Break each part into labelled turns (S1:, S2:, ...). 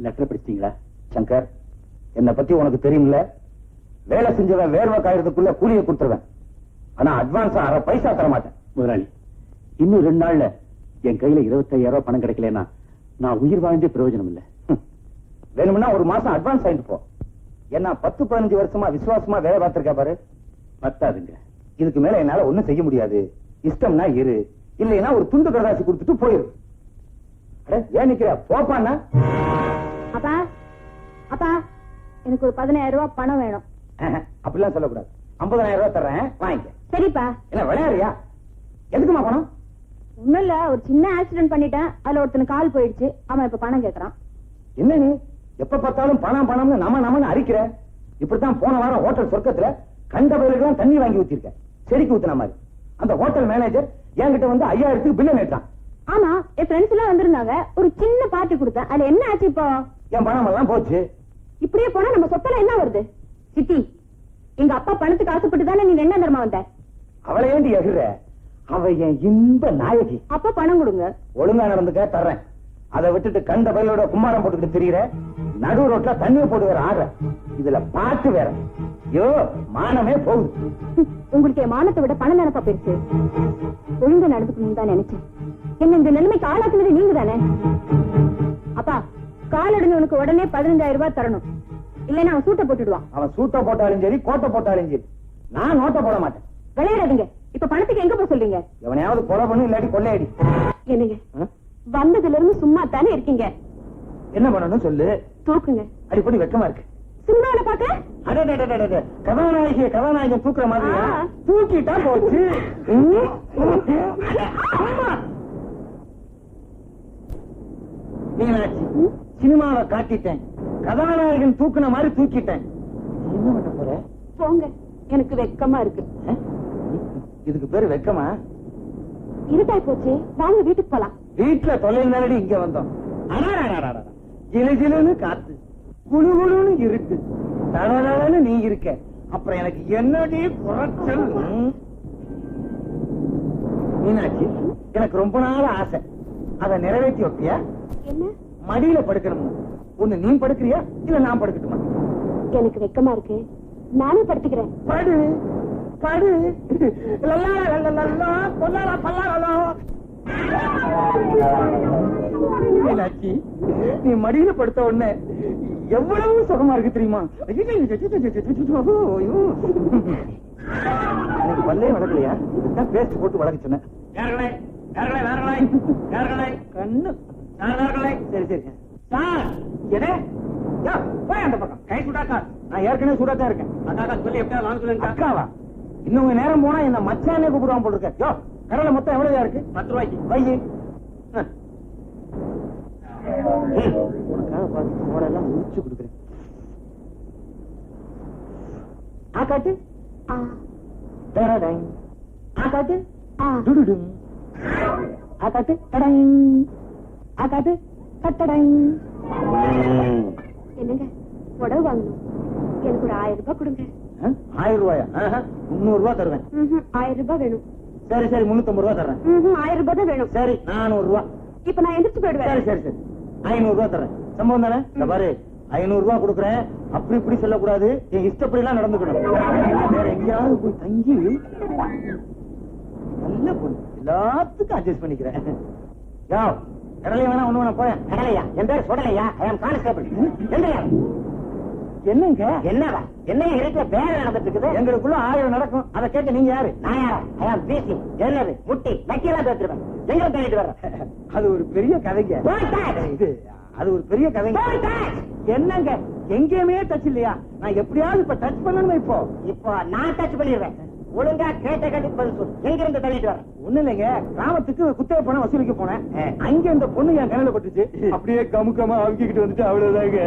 S1: Letter படிச்சிட்டீங்களா? Shankar, என்னை பத்தி உனக்கு தெரியும்ல. வேலை செஞ்சவன் வேர்வை காயறதுக்குள்ள கூலியை கொடுத்துருவேன். ஆனா அட்வான்ஸ் 1/2 பைசா தர மாட்டேன். முதலாளி, இன்னும் 2 நாள்ல என் கையில 25,000 பணம் கிடைக்கலன்னா நான் உயிர் வாழ்ந்தே பிரயோஜனம் இல்ல. வேணும்னா 1 மாசம் அட்வான்ஸ் ஆயிட்டு போ. என்ன 10-15 வருஷமா விசுவாசமா வேலை பார்த்திருக்கா பாரு. பத்தாதுங்க. இதுக்கு மேல என்னால ஒண்ணும் செய்ய முடியாது. இஷ்டம்னா இரு, இல்லைன்னா ஒரு துண்டு கடதாசி கொடுத்துட்டு போயிரு. ஏன் நிக்கிற? போப்பான்னா.
S2: அப்பா அப்பா, எனக்கு ஒரு 15,000 ரூபாய் பணம் வேணும்.
S1: அப்படிலாம் சொல்லக்கூடாது. 50,000 ரூபாய் தர்றேன், வாங்கிக்க.
S2: சரிப்பா.
S1: என்ன விளையாடுறியா? எதுக்குமா பணம்?
S2: ஒண்ணும் இல்ல, ஒரு சின்ன ஆக்சிடென்ட் பண்ணிட்டேன். அதுல ஒருத்தனுக்கு கால் போயிடுச்சு. அவன் இப்ப பணம் கேட்கறான்.
S1: என்ன நீ எப்ப பார்த்தாலும் பணம் பணம்னு நம்ம அரிக்கிற? இப்படித்தான் போன வாரம் ஹோட்டல் சொர்க்கத்துல கண்ட பயிர்களுக்கு தண்ணி வாங்கி ஊத்திருக்க, செடிக்கு ஊத்தின மாதிரி. அந்த ஹோட்டல் மேனேஜர் என்கிட்ட வந்து 5,000 பில்ல நேட்டான்.
S2: ஆமா, என் ஃப்ரெண்ட்ஸ் எல்லாம் வந்திருந்தாங்க. ஒரு சின்ன பார்ட்டி கொடுத்தேன். அது என்ன ஆச்சு இப்போ?
S1: என் பணம் எல்லாம் போச்சு.
S2: இப்படியே போனா நம்ம சொத்தெல்லாம் என்ன வருது? சித்தி, எங்க அப்பா பணத்துக்கு ஆசைப்பட்டு தானே நீங்க என்ன தர்மா வந்த?
S1: அவளை ஏண்டி எகுற? அவ என் இன்ப நாயகி.
S2: அப்ப பணம் கொடுங்க.
S1: ஒழுங்கா நடந்துக்க, தர்றேன். அதை விட்டுட்டு கண்ட பயிலோட கும்மாரம் போட்டுக்கிட்டு திரியிற. நடு ரோட்ல தண்ணியை போட்டு வேற ஆடுற. இதுல பாட்டு வேற. ஐயோ, மானமே போகுது.
S2: உங்களுக்கு என் மானத்தை விட பணம் நினைப்பா பெருசு. ஒழுங்கா நடந்துக்கணும் தான் நினைச்சேன். என்ன இந்த நிலைமைக்கு ஆளாக்குனது நீங்க தானே? அப்பா, காலடைஞ்சவனுக்கு உடனே 15,000 ரூபாய் தரணும். இல்லைன்னா அவன் சூட்டை போட்டுடுவான்.
S1: அவன் சூட்டை போட்டாலும் சரி, கோட்டை போட்டாலும் சரி, நான் நோட்டை போட மாட்டேன்.
S2: விளையாடாதீங்க. இப்ப பணத்துக்கு எங்க போய் சொல்றீங்க?
S1: எவனையாவது கொலை பண்ணு, இல்லாட்டி கொள்ளையடி.
S2: என்னங்க, வந்ததுல இருந்து சும்மா தானே இருக்கீங்க.
S1: என்ன பண்ணணும் சொல்லு.
S2: தூக்குங்க.
S1: அடிப்படி வெக்கமா இருக்கு.
S2: சினிமாவில பாக்க
S1: கதாநாயகன் தூக்குற மாதிரி தூக்கிட்டா போச்சு. மீனாட்சி, சினிமாவை காட்டிட்டேன், கதாநாயகன் தூக்குன மாதிரி தூக்கிட்டேன். என்ன பண்ண போற?
S2: போங்க, எனக்கு வெக்கமா இருக்கு.
S1: இதுக்கு பேரு வெக்கமா?
S2: இருட்டாய் போச்சு, வாங்க வீட்டுக்கு போலாம்.
S1: வீட்டுல தொலைந்தாடி இங்க வந்தோம். ஜிலு ஜிலுன்னு காத்து, குழு குழுன்னு இருக்கு, தடன்னு நீ இருக்க. அப்புறம் எனக்கு என்னடி குறைச்சல்? மீனாட்சி, எனக்கு ரொம்ப நாள் ஆசை. அதை நிறைவேற்றி வைப்பியா?
S2: என்ன?
S1: மடியில படுக்கணும். ஒண்ணு நீ படுக்கிறியா, இல்ல நான் படுக்கட்டுமா?
S2: எனக்கு வெக்கமா இருக்கு, நானே படுத்துக்கிறேன்.
S1: படு படு. மீனாட்சி, நீ மடியில படுத்த உடனே எவ்வளவு சுகமா இருக்கு தெரியுமா? பல்லே வளர்க்கலையா? இதுதான் பேஸ்ட் போட்டு வளர்க்க சொன்னேன். கண்ணு. சரி சரி. அந்த பக்கம் கை சுடாக்கா. நான் ஏற்கனவே சுடாதான் இருக்கேன். அக்காவா? இன்னும் நேரம் போனா என்ன மச்சானே கூப்பிடுவான் போட்டு இருக்க. கடலை மொத்தம் எவ்வளவு இருக்கு? 10 ரூபாய்க்கு. வையி. உனக்காக பார்த்து சோடெல்லாம் முடிச்சு கொடுக்குறேன். ஆக்காட்டு. ஆக்காட்டு. ஆக்காட்டு. ஆக்காட்டு.
S2: என்னங்க, புடவை வாங்கணும். எனக்கு ஒரு 1000 ரூபாய் கொடுங்க.
S1: 1000 ரூபாயா? 300 ரூபாய் தருவேன்.
S2: 1000 ரூபாய் வேணும்.
S1: சரி சரி, 350 ரூபாய் தர்றேன்.
S2: 1000 ரூபாய் தான் வேணும்.
S1: சரி, 400 ரூபாய்.
S2: இப்ப நான் எந்திரிச்சு போயிடுவேன்.
S1: சரி சரி சரி, 500 ரூபாய் தர்றேன். சம்பவம் தானே? இந்த பாரு, 500 ரூபாய் கொடுக்குறேன். அப்படி இப்படி சொல்லக்கூடாது, என் இஷ்டப்படி எல்லாம் நடந்துக்கணும். வேற எங்கேயாவது போய் தங்கி நல்ல பொண்ணு, எல்லாத்துக்கும் அட்ஜஸ்ட் பண்ணிக்கிறேன். கடலையா வேணா ஒண்ணு வேணா போறேன். கடலையா? என் பேர் சுடலையா? ஐ அம் கான்ஸ்டபிள். என்னங்க? என்னவா? என்ன இருக்கிற வேலை நடந்துட்டு இருக்குது? எங்களுக்குள்ள 1000 நடக்கும். அதை கேட்க நீங்க யாரு? நான் யாரா? ஐ அம் பிசி. என்னது முட்டி வக்கீலா பேசுறேன். எங்க தேடிட்டு வர்றேன்? அது ஒரு பெரிய கதைங்க. இது அது ஒரு பெரிய கதைங்க. என்னங்க, எங்கேயுமே டச் இல்லையா? நான் எப்படியாவது இப்ப டச் பண்ணணும். இப்போ நான் டச் பண்ணிடுவேன். ஒழுங்கா கேட்ட கட்டி பதில் சொல்லு. எங்க இருந்து தள்ளிட்டு வர? ஒண்ணு இல்லைங்க, கிராமத்துக்கு குத்தகை பணம் வசூலிக்க போனேன். அங்க இந்த பொண்ணு என் கண்ணில் பட்டுச்சு. அப்படியே கமுக்கமா அமுக்கிட்டு வந்துட்டு அவ்வளவுதாங்க.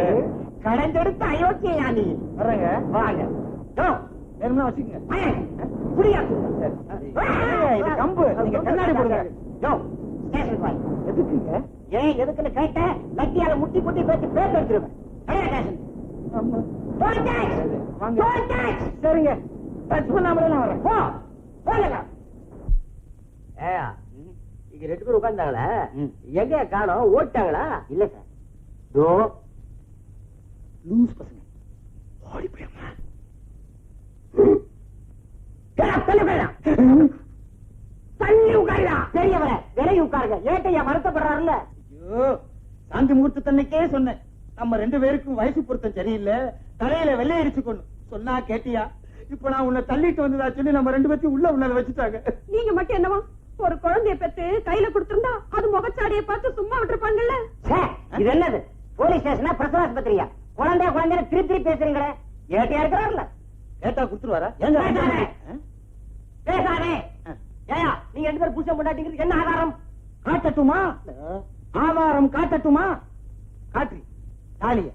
S1: கடைஞ்செடுத்து அயோக்கியா நீ. வர்றேங்க, வாங்க. வேணும்னா வச்சுக்கோங்க. புரியாது. இது கம்பு, நீங்க கண்ணாடி போடுங்க. எதுக்குங்க? ஏன் எதுக்குன்னு கேட்ட லட்டியால முட்டி முட்டி பேசி பேச வச்சிருவேன். சரிங்க, டச் பண்ணாமலே நான் வரேன். இங்க 2 பேர் உட்கார்ந்தாங்களா? எங்க காணோம்? ஓட்டாங்களா? இல்ல சார். லூஸ் பசங்க ஓடி போயம்மா. தள்ளி உட்காருடா. பெரியவரை விலகி உட்காருங்க. ஏட்டையா வருத்தப்படுறாருல்ல. ஐயோ, சாந்தி முகூர்த்தன்னைக்கே சொன்னேன், நம்ம 2 பேருக்கும் வயசு பொருத்தம் சரியில்லை, தலையில வெள்ளை அடிச்சு கொண்டு சொன்னா கேட்டியா? இப்ப நான் உன்னை தள்ளிட்டு வந்ததா சொல்லி நம்ம 2 பேத்தையும் உள்ள வச்சுட்டாங்க.
S2: நீங்க மட்டும் என்னவா ஒரு குழந்தைய பெத்து கையில கொடுத்திருந்தா அது முகச்சாடியை பார்த்து சும்மா விட்டுருப்பாங்கல்ல.
S1: இது என்னது? போலீஸ் ஸ்டேஷனா பிரசவ ஆஸ்பத்திரியா? குழந்தைய திருப்பி பேசுறீங்களே. ஏட்டையா இருக்கிறாருல்ல, ஏட்டா கொடுத்துருவாரா? பேசாதே. ஏயா, நீங்க 2 பேரும் புருஷன் பொண்டாட்டிங்கிறது என்ன ஆதாரம்? காட்டட்டுமா? ஆதாரம் காட்டட்டுமா? காட்டு தாலிய.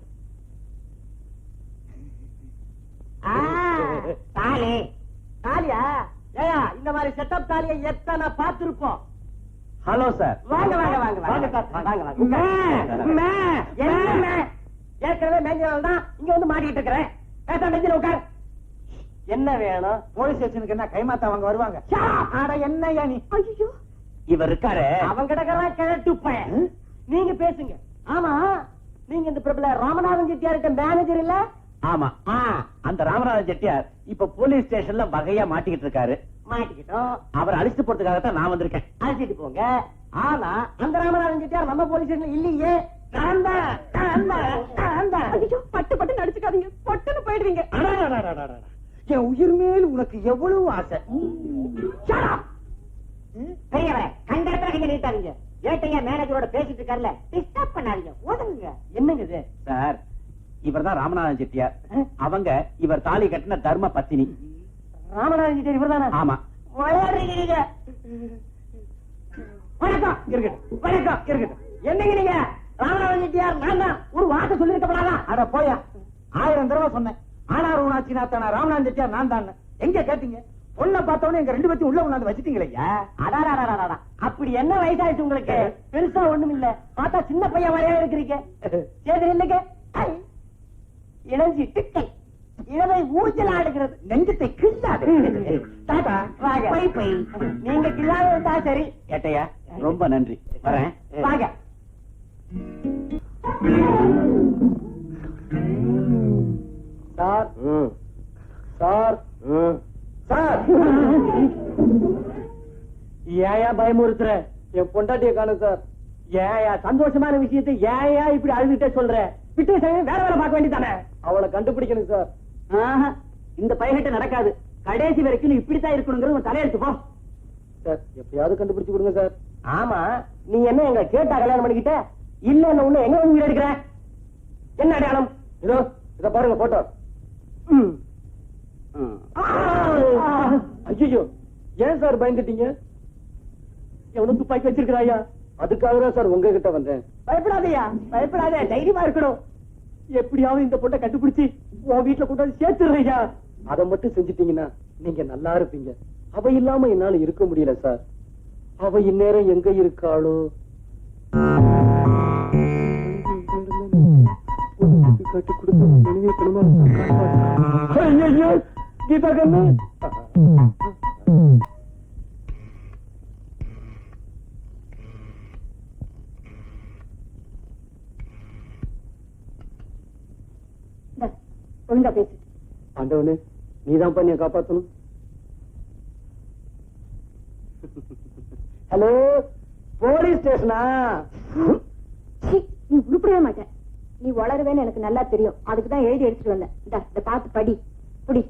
S1: தாலி தாலியா? ஏயா, இந்த மாதிரி செட்டப் தாலியை எத்தனை பார்த்திருப்போம். Hello sir. வாங்க வாங்க வாங்க வாங்க வாங்க. ஏற்கனவே மேஞ்சனால தான் இங்க வந்து மாட்டிட்டு இருக்கிறேன். பேச நெஞ்சில உட்கார். என்ன வேணும்? போலீஸ் ஸ்டேஷனுக்கு என்ன கைமாத்தா அவங்க வருவாங்க? அட என்னையா நீ?
S2: ஐயோ,
S1: இவர் இருக்காரு, அவங்க கிடக்கிறா கிழட்டு பையன். நீங்க பேசுங்க. ஆமா, நீங்க இந்த பிரபல ராமநாதன் செட்டியார்கிட்ட மேனேஜர் இல்ல? ஆமா, அந்த ராமநாதன் செட்டியார் இப்ப போலீஸ் ஸ்டேஷன்ல வகையா மாட்டிக்கிட்டு இருக்காரு. மாட்டிக்கிட்டோம். அவர் அழிச்சு போறதுக்காக தான் நான் வந்திருக்கேன். அழிச்சிட்டு போங்க. ஆனா அந்த ராமநாதன் செட்டியார் நம்ம போலீஸ் ஸ்டேஷன்ல இல்லையே.
S2: பட்டு பட்டு நடிச்சுக்காதீங்க, பட்டுன்னு போயிடுவீங்க.
S1: என் உயிர் மேல் உனக்கு எவ்வளவு ஆசை. பெரியவரை கண்டத்துல நீங்க நிறுத்தாதீங்க. ஏட்டையா மேனேஜரோட பேசிட்டு இருக்காருல்ல, டிஸ்டர்ப் பண்ணாதீங்க, ஒதுங்குங்க. என்னங்க இது? சார், இவர் தான் ராமநாதன் செட்டியார். அவங்க இவர் தாலி கட்டின தர்ம பத்தினி. ராமநாதன் செட்டியார் இவர் தானே? ஆமா. வணக்கம் இருக்கட்டும், வணக்கம் இருக்கட்டும். என்னங்க நீங்க? ராமநாதன் செட்டியார் நான் தான். ஒரு வார்த்தை சொல்லிருக்கப்படாதா? அட போயா, 1000 தடவை சொன்னேன். ஆனார் ஊனாச்சி நாத்தானா ராமநாதன் செட்டியார் நான் தான். எங்க கேட்டீங்க? பொண்ணை பார்த்தவொடனே எங்க 2 பேத்தையும் உள்ள கொண்டாந்து வச்சிட்டீங்களே. அடாடா, அப்படி என்ன வயசாயிடுச்சு உங்களுக்கு? பெருசா ஒண்ணும் இல்ல, பார்த்தா சின்ன பையன் வரையா இருக்கிறீங்க. சரி இல்லைங்க, இளஞ்சி டிக்கை இளவை ஊஞ்சல் ஆடுகிறது, நெஞ்சத்தை கிள்ளாது. நீங்க கிள்ளாத இருந்தா சரி. ஏட்டையா, ரொம்ப நன்றி, வரேன். வாங்க. சார் சார் சார், ஏயா பயமுறுத்துற? என் பொண்டாட்டிய காணும் சார். ஏயா சந்தோஷமான விஷயத்தை ஏயா இப்படி அழுதுட்டே சொல்ற? விட்டு வேற வேலை பார்க்க வேண்டியதானே? அவளை கண்டுபிடிக்கணும் சார். இந்த பையன்கிட்ட நடக்காது. கடைசி வரைக்கும் நீ இப்படித்தான் இருக்கணுங்கிறது தலையெடுத்து போ சார். எப்படியாவது கண்டுபிடிச்சு கொடுங்க சார். ஆமா, நீ என்ன எங்க கேட்டா கல்யாணம் பண்ணிக்கிட்ட? இல்ல ஒண்ணு எங்க வந்து எடுக்கிற? என்ன அடையாளம்? இதோ இத பாருங்க போட்டோ. ஐயோ, ஏன் சார் பயந்துட்டீங்க? எவனும் துப்பாக்கி வச்சிருக்கிறாயா? அதுக்காக தான் சார் உங்ககிட்ட வந்தேன். பயப்படாதயா, பயப்படாத, தைரியமா இருக்கணும். எப்படியாவது இந்த பொண்ணை கண்டுபிடிச்சு உன் வீட்டுல கொண்டாந்து சேர்த்துறையா. அதை மட்டும் செஞ்சுட்டீங்கன்னா நீங்க நல்லா இருப்பீங்க. அவ இல்லாம என்னால இருக்க முடியல சார். அவ இந்நேரம் எங்க இருக்காளோ? கட்டு கொடுத்து கீதா கண்ணு.
S2: ஒழுங்கா பேசு.
S1: ஆண்டவனே, நீதான் பண்ணிய காப்பாத்தணும். ஹலோ, போலீஸ் ஸ்டேஷனா?
S2: நீ உருப்படவே மாட்டேன். நீ வளருவேன்னு எனக்கு நல்லா தெரியும். அதுக்குதான் எழுதி எடுத்துட்டு வந்தேன். இத பார்த்து படி புடி.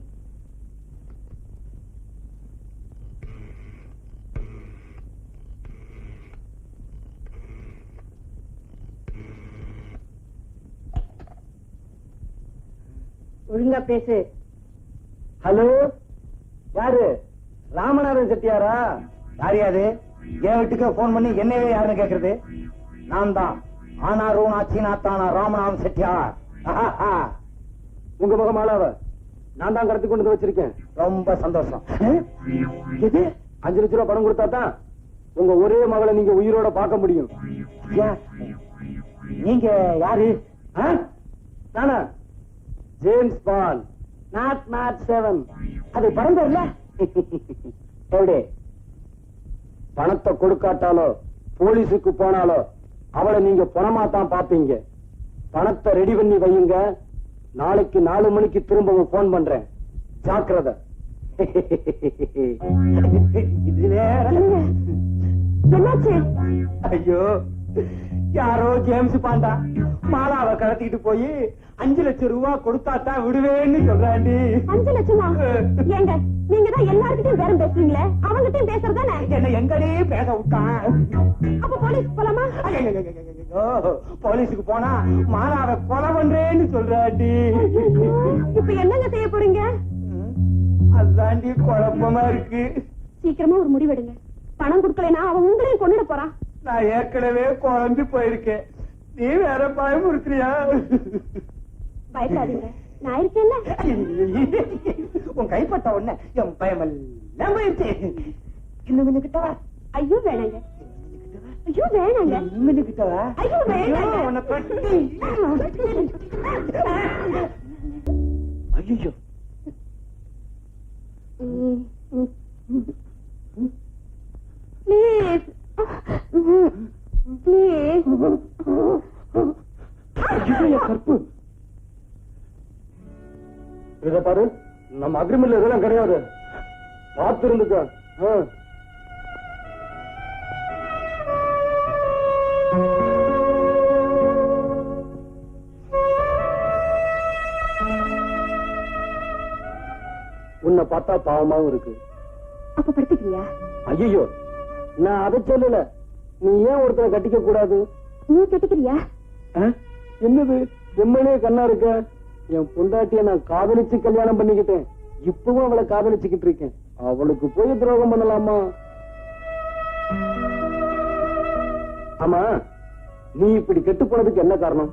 S2: ஒழுங்கா பேசு.
S1: ஹலோ, யாரு? ராமநாதன் செட்டியாரா? யாரையாது? என் வீட்டுக்கு போன் பண்ணி என்னவே யாருன்னு கேக்குறது? நான் தான் ஆனாரும் ஆச்சினாத்தானா ராமநாதன் செட்டியார். உங்க முகமாலாவ நான் தான் கடத்தி கொண்டு வச்சிருக்கேன். ரொம்ப சந்தோஷம். இது 5 லட்சம் ரூபாய் பணம் கொடுத்தா தான் உங்க ஒரே மகளை நீங்க உயிரோட பார்க்க முடியும். நீங்க யாரு? நானா? James bond, not 7. அது படம் இல்ல? எப்படி? பணத்தை கொடுக்காட்டாலோ போலீஸுக்கு போனாலோ அவளை நீங்க பணமா தான் பாப்பீங்க. பணத்தை ரெடி பண்ணி வையுங்க, நாளைக்கு 4 மணிக்கு திரும்பவும் போன் பண்றேன், ஜாக்கிரதை. இது வேற.
S2: என்னாச்சு?
S1: ஐயோ, யாரோ ஜேம்ஸ் பாண்டா மாலாவை கடத்திட்டு போய் 5 லட்சம் ரூபாய் கொடுத்தாத்தான் விடுவேன்னு சொல்றாண்டி.
S2: 5 லட்சமா? ஏங்க, நீங்க தான் எல்லார்கிட்டயும் பேரம் பேசுறீங்களே, அவங்கிட்டயும் பேசுறதானே?
S1: என்ன எங்கடே பேச விட்டான்?
S2: அப்ப போலீஸ் போலாமா?
S1: ஐயோ, போலீஸுக்கு போனா மாலாவை கொலை பண்றேன்னு சொல்றாண்டி.
S2: இப்ப என்னங்க செய்ய போறீங்க?
S1: அதுதாண்டி குழப்பமா இருக்கு.
S2: சீக்கிரமா ஒரு முடிவெடுங்க. பணம் கொடுக்கலைன்னா அவன் உங்களையும் கொண்டுட போறான்.
S1: நான் ஏற்கனவே குழம்பு போயிருக்கேன், நீ வேற பயமுறுத்துறியா?
S2: பயப்படாதீங்க, நான் இருக்கேன்ல.
S1: உன் கைப்பட்ட உடனே என் பயமெல்லாம் போயிருச்சு. இன்னும் கொஞ்சம் கிட்டவா?
S2: ஐயோ வேணாங்க, ஐயோ வேணாங்க,
S1: இன்னும் கிட்டவா?
S2: ஐயோ வேணாங்க.
S1: உன்னை கட்டி. ஐயோ,
S2: ப்ளீஸ் ப்ளீஸ்.
S1: கற்பு, இத பாரு, நம்ம அக்ரிமெண்ட்ல இதெல்லாம் கிடையாது, பார்த்து இருந்துக்க. உன்னை பார்த்தா பாவமாவும் இருக்கு.
S2: அப்ப படுத்துக்கிறியா?
S1: ஐயோ, நான் அதை சொல்லல. நீ ஏன் ஒருத்தரை கட்டிக்க கூடாது?
S2: நீ கட்டிக்கிறியா?
S1: என்னது எம்மனே கண்ணா இருக்க? என் பொண்டாட்டிய நான் காதலிச்சு கல்யாணம் பண்ணிக்கிட்டேன், இப்பவும் அவளை காதலிச்சுக்கிட்டு இருக்கேன். அவளுக்கு போய் துரோகம் பண்ணலாமா? ஆமா, நீ இப்படி கெட்டு போனதுக்கு என்ன காரணம்?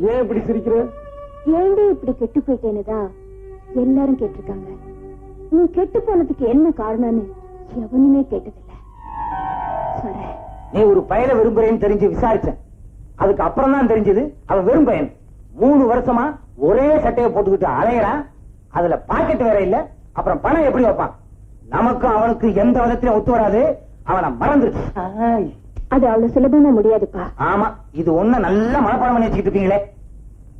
S1: ஏன் இப்படி சிரிக்கிற?
S2: ஏண்டி இப்படி கெட்டு போயிட்டேன்னுதான் எல்லாரும் கேட்டிருக்காங்க. நீ கெட்டு போனதுக்கு என்ன காரணம்னு எவனுமே கேட்டதில்ல. சொல்றேன்.
S1: நீ ஒரு பயலை விரும்புறேன்னு தெரிஞ்சு விசாரிச்சேன். அதுக்கு அப்புறம் தான் தெரிஞ்சது அவன் வெறும் பையன். 3 வருஷமா ஒரே சட்டையை போட்டுக்கிட்டு அலையறான். அதுல பாக்கெட் வேற இல்ல. அப்புறம் பணம் எப்படி வைப்பான்? நமக்கும் அவனுக்கு எந்த விதத்திலும் ஒத்து வராது. அவனை மறந்துருச்சு.
S2: அது அவ்வளவு சுலபமா முடியாதுப்பா.
S1: ஆமா, இது ஒண்ணு நல்ல மனப்பாடம் பண்ணி வச்சுக்கிட்டு இருக்கீங்களே.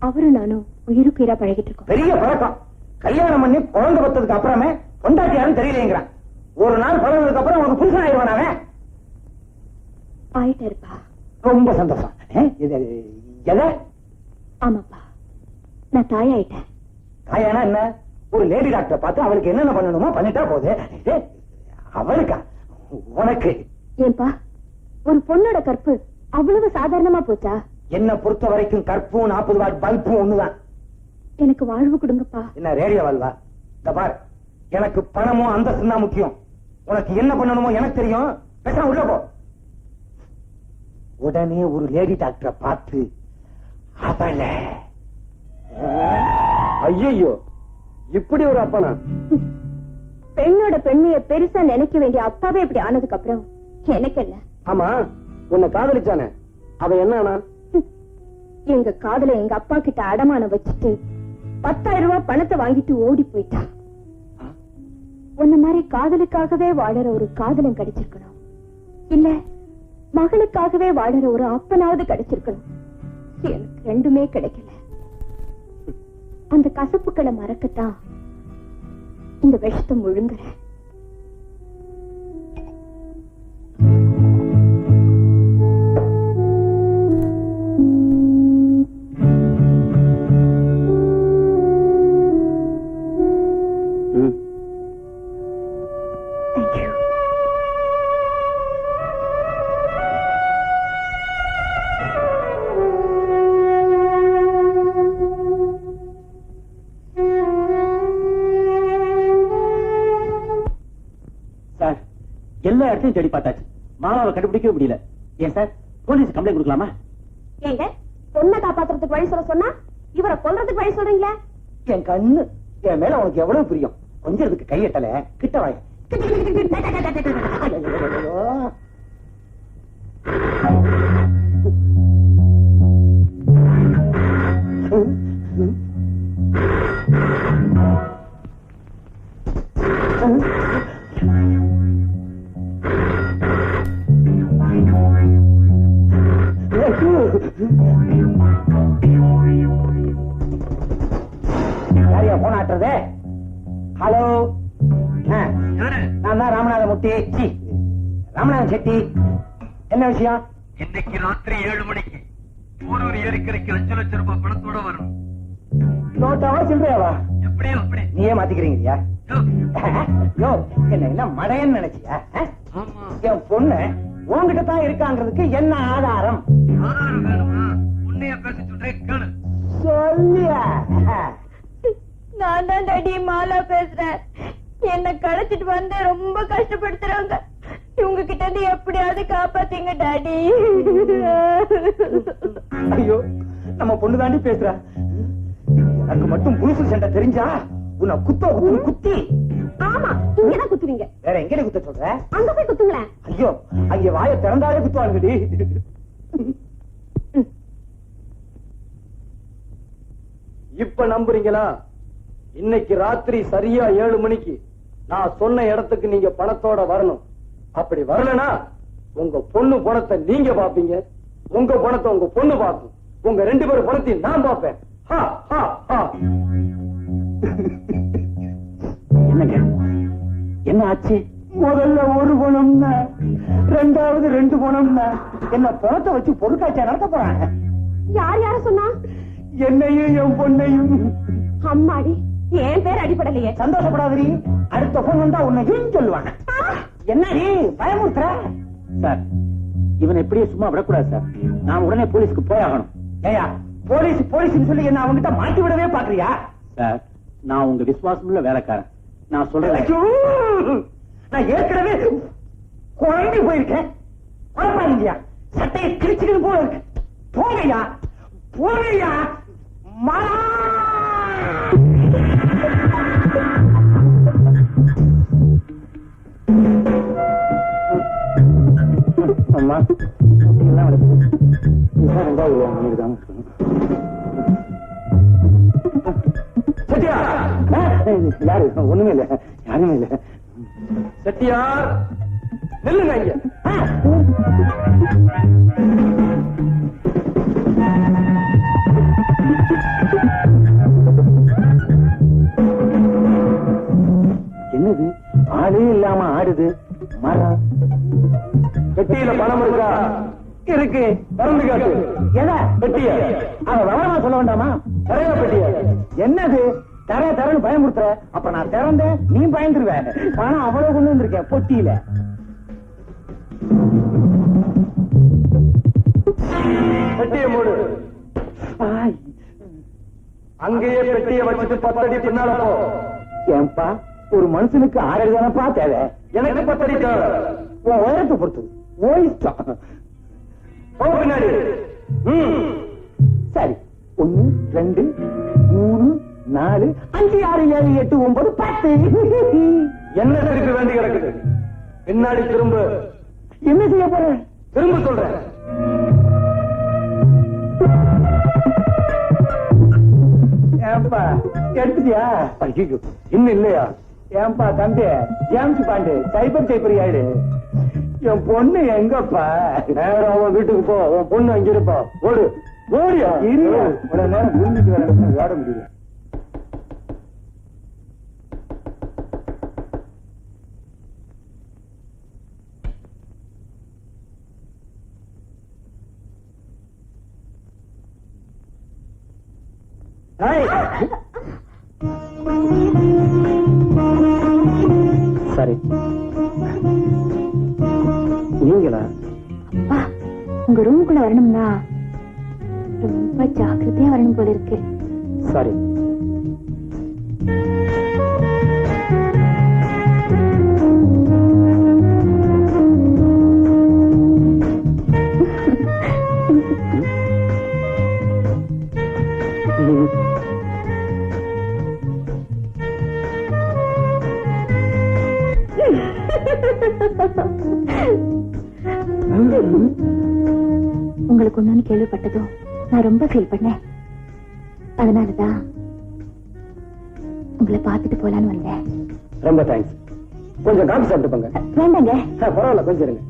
S2: அவரும் நானும் உயிருக்கு உயிரா பழகிட்டு இருக்கோம்.
S1: பெரிய பழக்கம். கல்யாணம் பண்ணி குழந்தை பத்ததுக்கு அப்புறமே பொண்டாட்டி யாரும் தெரியலங்கிறான். ஒரு நாள் பழகுறதுக்கு அப்புறம் உனக்கு புருஷன் ஆயிடுவானாவே.
S2: ஆயிட்டா இருப்பா.
S1: ரொம்ப சந்தோஷம்.
S2: ஆமாப்பா, நான் தாயாயிட்டேன்.
S1: தாயானா என்ன? ஒரு லேடி டாக்டர் பார்த்து அவளுக்கு என்னென்ன பண்ணணுமோ பண்ணிட்டா போகுது. அவளுக்கா? உனக்கு?
S2: ஏன்பா, ஒரு பொண்ணோட கற்பு அவ்வளவு சாதாரணமா போச்சா?
S1: என்ன பொறுத்த வரைக்கும் கற்பும் 40 வாட் பல்பும் ஒண்ணுதான்.
S2: எனக்கு வாழ்வு கொடுங்கப்பா.
S1: என்ன ரேடியோ வாழ்வா? இந்த பார், எனக்கு பணமும் அந்தஸ்து தான் முக்கியம். உனக்கு என்ன பண்ணணுமோ எனக்கு தெரியும். பேசாம உள்ள போ. உடனே ஒரு லேடி டாக்டரை பார்த்து அவள. ஐயோ, இப்படி ஒரு அப்பனா?
S2: பெண்ணோட பெண்மைய பெருசா நினைக்க வேண்டிய அப்பாவே இப்படி ஆனதுக்கு அப்புறம் எனக்கு என்ன?
S1: ஆமா, உன்னை காதலிச்சானே, அவன் என்ன?
S2: எங்க காதல எங்க அப்பா கிட்ட அடமானம் வச்சுட்டு 10,000 ரூபாய் பணத்தை வாங்கிட்டு ஓடி போயிட்டான். உன்ன மாதிரி காதலுக்காகவே வாழற ஒரு காதலன் கிடைச்சிருக்கணும், இல்ல மகளுக்காகவே வாழற ஒரு அப்பனாவது கிடைச்சிருக்கணும். எனக்கு ரெண்டுமே கிடைக்கல. அந்த கசப்புக்களை மறக்கத்தான் இந்த விஷத்தை முழுங்குறேன்.
S1: எல்லா இடத்தையும் தேடி பார்த்தாச்சு, மாலாவை கண்டுபிடிக்கவே முடியல. ஏன் சார், போலீஸ் கம்ப்ளைண்ட் கொடுக்கலாமா?
S2: ஏங்க, பொண்ணை காப்பாத்துறதுக்கு வழி சொல்ல சொன்னா இவரை கொல்றதுக்கு வழி சொல்றீங்களா?
S1: என் கண்ணு, என் மேல உனக்கு எவ்வளவு பிரியம். கொஞ்சம் இதுக்கு கையட்டல, கிட்ட வாய. யாரையா போன் ஆட்டுறது? ஹலோ, நான் தான் ராமநாத முட்டி, ராமநாதன் செட்டி. என்ன விஷயம்?
S3: இன்னைக்கு ராத்திரி 7 மணிக்கு போரூர் ஏரிக்கரைக்கு 5 லட்சம் ரூபாய் பணத்தோட வரணும்.
S1: நோட்டாவா சில்லறையாவா?
S3: எப்படியோ அப்படி.
S1: நீயே மாத்திக்கிறீங்கயா? யோ, என்ன மடையன்னு நினைச்சியா?
S3: ஆமா,
S1: என் பொண்ணு உங்ககிட்ட தான் இருக்காங்கிறதுக்கு என்ன ஆதாரம்?
S3: ஆதாரம் வேணுமா? உன்னைய பேச சொல்றேன், கேளு.
S1: சொல்லியா?
S2: நான் தான் டாடி மாலா பேசுறேன். என்ன கடைச்சிட்டு வந்து ரொம்ப கஷ்டப்படுத்துறாங்க. இவங்க கிட்ட இருந்து எப்படியாவது காப்பாத்தீங்க டாடி.
S1: ஐயோ, நம்ம பொண்ணு தாண்டி பேசுற. எனக்கு மட்டும் புதுசு சண்டை தெரிஞ்சா உன்னை குத்தி.
S2: ஆமா, இங்கதான் குத்துவீங்க.
S1: வேற எங்க குத்த சொல்ற?
S2: அங்க போய் குத்துங்களேன்.
S1: ஐயோ, அங்க வாயை திறந்தாலே குத்துவாங்கடி.
S4: இப்ப நம்புறீங்களா? இன்னைக்கு ராத்திரி சரியா 7 மணிக்கு நான் சொன்ன இடத்துக்கு நீங்க பணத்தோட வரணும். அப்படி வரலனா உங்க பொண்ணு பணத்தை நீங்க பாப்பீங்க, உங்க பணத்தை உங்க பொண்ணு பாப்போம், உங்க 2 பேரும் பணத்தையும் நான் பாப்பேன்.
S1: என்னங்க, என்ன ஆச்சு? முதல்ல ஒரு பணம்னா, ரெண்டாவது 2 பணம்னா, என்ன பணத்தை வச்சு பொருட்காட்சியா நடத்த போறாங்க.
S2: யார் யார சொன்னா?
S1: என்னையும் என் பொண்ணையும்.
S2: அம்மாடி, என் பேர் அடிப்படலையே.
S1: சந்தோஷப்படாதீ, அடுத்த பொண்ணு வந்தா உன்னையும் சொல்லுவாங்க. என்னடி பயமுறுத்துற? சார், இவன் எப்படியே சும்மா விடக்கூடாது சார். நான் உடனே போலீஸ்க்கு போயாகணும். ஏயா, போலீஸ் சொல்லி என்ன அவங்கிட்ட மாட்டி விடவே பாக்குறியா? சார், நான் உங்க விசுவாசமுள்ள வேலைக்காரன். நான் சொல்றேன், நான் ஏற்கனவே குழம்பி போயிருக்கேன். குழப்பாங்க, சட்டையை கிழிச்சுக்கிட்டு போல இருக்கு. போகையா மாலா. அம்மா, யாரு? ஒண்ணுமே இல்ல, யாருமே இல்ல.
S4: செட்டியார், நில்லுங்க இங்க.
S1: என்னது ஆளே இல்லாம ஆடுது? மரம்.
S4: பெட்டியில பணம் இருக்கா?
S1: இருக்கு.
S4: திறந்து காட்டு.
S1: எதை?
S4: பெட்டிய.
S1: அவன் விவரமா சொல்ல வேண்டாமா?
S4: நிறைய பெட்டிய.
S1: என்னது தரன்னு பயமுறுத்துற? அப்ப நான் திறந்தேன், நீ பயந்துருவ. பணம் அவ்வளவு கொண்டு வந்திருக்கேன் பொட்டியில.
S4: பெட்டிய மூடு. அங்கேயே பெட்டியை வச்சுட்டு 10 அடி பின்னால போ.
S1: ஏன்பா, ஒரு மனுஷனுக்கு 6 அடி தானப்பா தேவை.
S4: எனக்கு 10 அடி தேவை.
S1: உன் உயரத்தை பொறுத்து ஓ இஷ்டம்.
S4: போ பின்னாடி.
S1: சரி, 1 2 3 4 5 6 7 8 9 10.
S4: என்ன திருப்பி வேண்டி கிடக்குது? பின்னாடி திரும்ப.
S1: என்ன செய்ய போற?
S4: திரும்ப சொல்றேன்.
S1: ஏன்பா எடுத்துட்டியா?
S4: ஐயோ, இன்னும் இல்லையா?
S1: ஏன்பா தம்பி, ஜேம்ஸ் பாண்டு சைபர் ஆயிடு. என் பொண்ணு எங்கப்பா?
S4: நேரம் அவன் வீட்டுக்கு போ. உன் பொண்ணு அங்க இருப்பா. ஓடு. ஓடியா?
S1: இல்ல, ஒரு நேரம் முடிஞ்சிட்டு வர ஓட முடியல.
S4: சரி, நீங்களா?
S2: அப்பா, உங்க ரூமுக்குள்ள வரணும்னா ரொம்ப ஜாக்கிரதையா வரணும் போல இருக்கு.
S4: சரி.
S2: உங்களுக்கு ஒண்ணு கேள்விப்பட்டதும் நான் ரொம்ப ஃபீல் பண்ணேன். அதனாலதான் உங்களை பார்த்துட்டு போலான்னு வந்தேன்.
S4: ரொம்ப தேங்க்ஸ். கொஞ்சம் காஃபி சாப்பிட்டு போங்க.
S2: வேண்டாங்க,
S4: பரவாயில்ல, கொஞ்சம் இருங்க.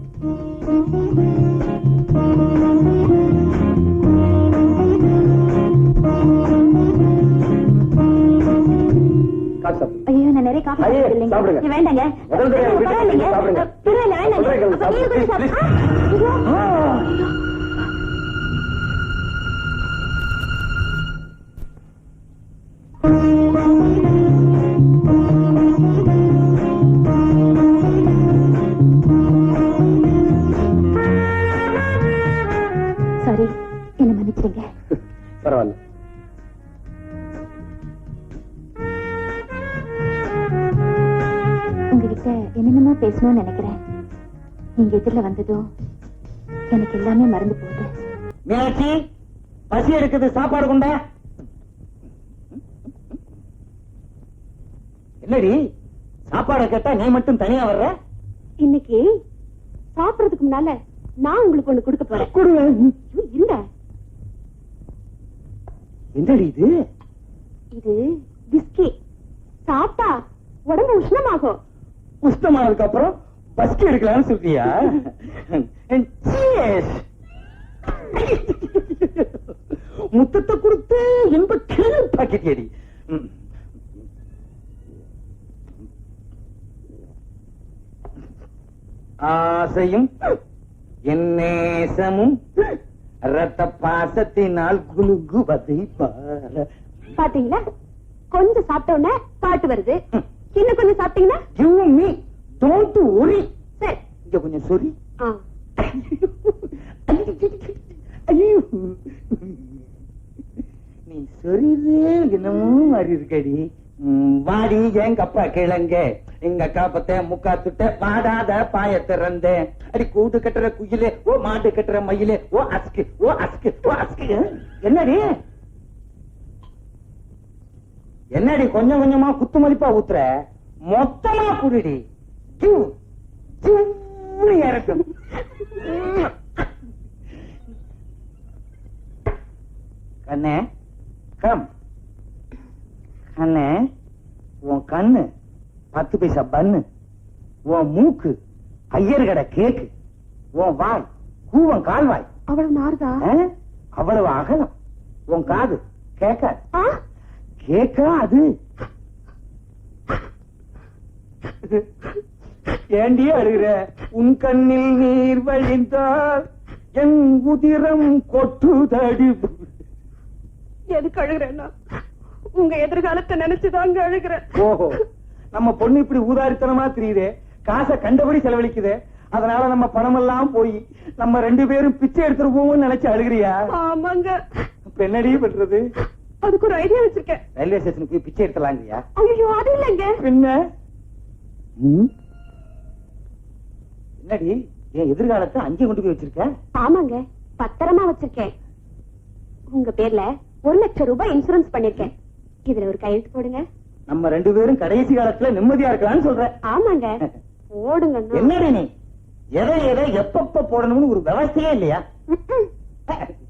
S2: இல்லைங்க
S4: சாப்பிடுங்க.
S2: இது வேண்டாங்க
S4: முதல் தடவை வீட்டுக்கு
S2: பரவாயில்லைங்க
S4: சாப்பிடுங்க.
S2: பரவாயில்ல வேண்டாங்க
S4: சொல்றேன்,
S2: அப்ப நீங்க கொஞ்சம்
S4: please,
S2: சாப்பிடு. சாரி என்ன மன்னிச்சிருங்க.
S4: பரவாயில்ல.
S2: உங்ககிட்ட என்னென்னமோ பேசணும்னு நினைக்கிறேன். நீங்க எதிரில வந்ததும் எனக்கு எல்லாமே மறந்து போகுது.
S1: மீனாட்சி, பசி எடுக்குது, சாப்பாடு கொண்டா. என்னடி சாப்பாடு கேட்டா நீ மட்டும் தனியா வர்ற?
S2: இன்னைக்கு சாப்பிடறதுக்கு முன்னால நான் உங்களுக்கு ஒண்ணு கொடுக்க போறேன்.
S1: கொடுங்க.
S2: ஐயோ, இருங்க.
S1: என்னடி இது?
S2: இது பிஸ்கி. சாப்பிட்டா உடம்பு உஷ்ணமாகும்.
S1: உஷ்ணமானதுக்கு அப்புறம் பஸ்கி எடுக்கலாம்னு சொல்றியா? Cheers. முத்தத்தை கொடுத்து இன்ப கிளி பாக்கெட் ஏடி. ஆசையும் என் நேசமும் ரத்த பாசத்தினால் குலுகுவதை பார.
S2: பாத்தீங்களா, கொஞ்சம் சாப்பிட்ட உடனே பாட்டு வருது. இன்னும் கொஞ்சம் சாப்பிட்டீங்கன்னா
S1: Give me, don't worry.
S2: சரி.
S1: இங்க கொஞ்சம் சொரி.
S2: ஆ.
S1: ஐயோ, நீ சொரிதே என்னமோ மாதிரி இருக்கடி. வாடி எங்க அப்பா கிழங்க, எங்க அக்கா பத்த முக்கா துட்ட வாடாத பாய திறந்தேன். அடி கூடு கட்டுற குயிலே, ஓ மாடு கட்டுற மயிலே, ஓ அஸ்கு ஓ அஸ்கு ஓ அஸ்கு. என்னடி என்னடி கொஞ்சம் கொஞ்சமா குத்து மதிப்பா ஊத்துற? மொத்தமா குடிடி. இறக்கும். கண்ணே கம். கண்ணே, உன் கண்ணு 10 பைசா பன்னு, உன் மூக்கு ஐயர் கடை கேக்கு, உன் வாய் கூவன் கால்வாய்.
S2: அவ்வளவு நார்தா?
S1: அவ்வளவு அகலம். உன் காது கேட்க
S2: ஆ?
S1: கேட்காது. ஏண்டி அழுகிற? உன் கண்ணில் நீர் வழிந்தால் என் உதிரம் கொட்டுதடி.
S2: எதுக்கு அழுகிறேன்னா உங்க எதிர்காலத்தை நினைச்சுதாங்க அழுகிறேன்.
S1: ஓஹோ, நம்ம பொண்ணு இப்படி ஊதாரித்தனமா தெரியுதே, காசை கண்டபடி செலவழிக்குதே, அதனால நம்ம பணம் எல்லாம் போய் நம்ம 2 பேரும் பிச்சை எடுத்துருவோம்னு நினைச்சு அழுகிறியா?
S2: ஆமாங்க.
S1: இப்ப என்னடி பண்றது?
S2: அதுக்கு ஒரு ஐடியா வச்சிருக்கேன்.
S1: ரயில்வே ஸ்டேஷனுக்கு போய் பிச்சை எடுத்துலாங்கறியா?
S2: ஐயோ, அது இல்லைங்க.
S1: என்ன என்னடி என் எதிர்காலத்தை அங்கே கொண்டு போய் வச்சிருக்க?
S2: ஆமாங்க, பத்திரமா வச்சிருக்கேன். உங்க பேர்ல 1 லட்சம் ரூபாய் இன்சூரன்ஸ் பண்ணிருக்கேன். இதுல ஒரு கையெழுத்து போடுங்க.
S1: நம்ம 2 பேரும் கடைசி காலத்துல நிம்மதியா இருக்கலாம்னு சொல்ற.
S2: ஆமாங்க, போடுங்க.
S1: என்னடி நீ எதை எதை எப்பப்ப போடணும்னு ஒரு விவசாயே இல்லையா?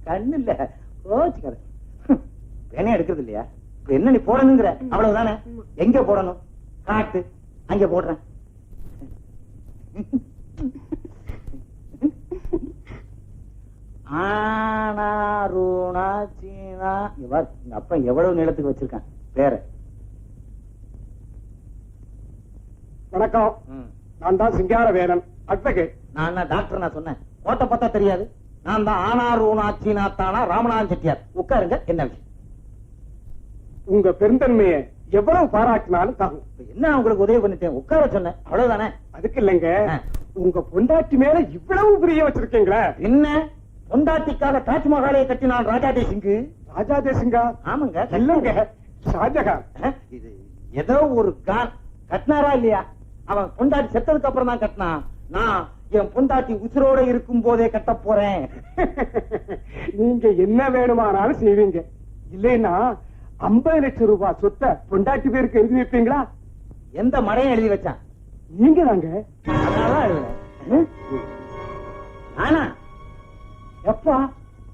S1: கண்ணு இல்ல, கோச்சுக்காத. வேணே எடுக்கிறது இல்லையா? இப்ப என்ன நீ போடணுங்கிற? அவ்வளவுதானே. எங்க போடணும் காட்டு, அங்க போடுறேன். ஆனாரூனா சீனா. எங்க அப்பா எவ்வளவு நிலத்துக்கு வச்சிருக்கான் பேர.
S4: வணக்கம், நான் தான் சிங்காரவேலன், அட்வொகேட்.
S1: நான் டாக்டர். நான் சொன்னேன் கோட்டை பார்த்தா தெரியாது. நான் தான் ஆனாரூனா சீனா தானா ராமநாதன் செட்டியார். உட்காருங்க. என்ன விஷயம்?
S4: உங்க பெருந்தன்மையை எவ்வளவு பாராட்டினாலும் தாகும்.
S1: என்ன உங்களுக்கு உதவி பண்ணிட்டேன், உட்கார சொன்னேன், அவ்வளவுதானே.
S4: அதுக்கு இல்லைங்க, உங்க பொண்டாட்டி மேல இவ்வளவு பிரியம் வச்சிருக்கீங்களா?
S1: என்ன பொண்டாட்டிக்காக தாஜ்மஹாலை கட்டினான் ராஜா தேசிங்கு.
S4: ராஜா தேசிங்கா?
S1: ஆமாங்க.
S4: இல்லங்க, ஷாஜகான்.
S1: இது ஏதோ ஒரு கான் கட்டினாரா இல்லையா? அவன் பொண்டாட்டி செத்ததுக்கு அப்புறம் தான் கட்டினான். நான் என் பொண்டாட்டி உசுரோட இருக்கும் போதே கட்ட போறேன்.
S4: நீங்க என்ன வேணுமானாலும் செய்வீங்க. இல்லைன்னா 50 லட்சம் ரூபாய் சொத்தை பொண்டாட்டி பேருக்கு எழுதி வைப்பீங்களா?
S1: எந்த மடையும் எழுதி வச்சான்?
S4: நீங்க தாங்க.
S1: அதனாலதான் எழுதுறேன். ஆனா
S4: எப்பா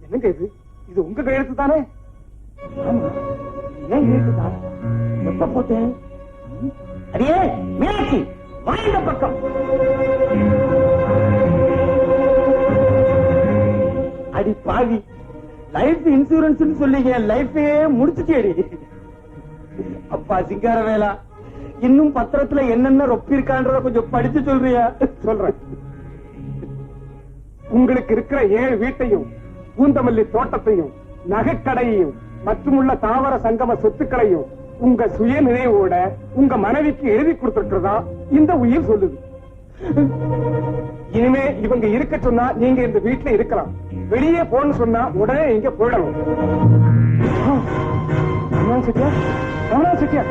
S4: என்னங்க இது? இது உங்க கையெழுத்து தானே?
S1: ஆமா, ஏன் எழுத்துதான்? எப்ப போட்டேன்? அடியே மீனாட்சி, வாய்ந்த பக்கம். அடி பாவி, லைஃப் இன்சூரன்ஸ் சொல்லி என் லைஃபே முடிச்சுட்டேடி. அப்பா சிங்காரவேலா,
S4: இன்னும் பத்திரத்துல என்னென்ன ரொப்பிருக்கான்றத கொஞ்சம் படிச்சு சொல்றியா?
S5: சொல்றேன். உங்களுக்கு இருக்கிற 7 வீட்டையும், பூந்தமல்லி தோட்டத்தையும், நகைக்கடையையும் மற்றுமுள்ள தாவர சங்கம சொத்துக்களையும் உங்க சுய நினைவோட உங்க மனைவிக்கு எழுதி கொடுத்திருக்கிறதா இந்த உயிர் சொல்லுது. இனிமே இவங்க இருக்க சொன்னா நீங்க இந்த வீட்டுல இருக்கலாம், வெளியே போன்னு சொன்னா உடனே இங்க போயிடணும். செட்டியா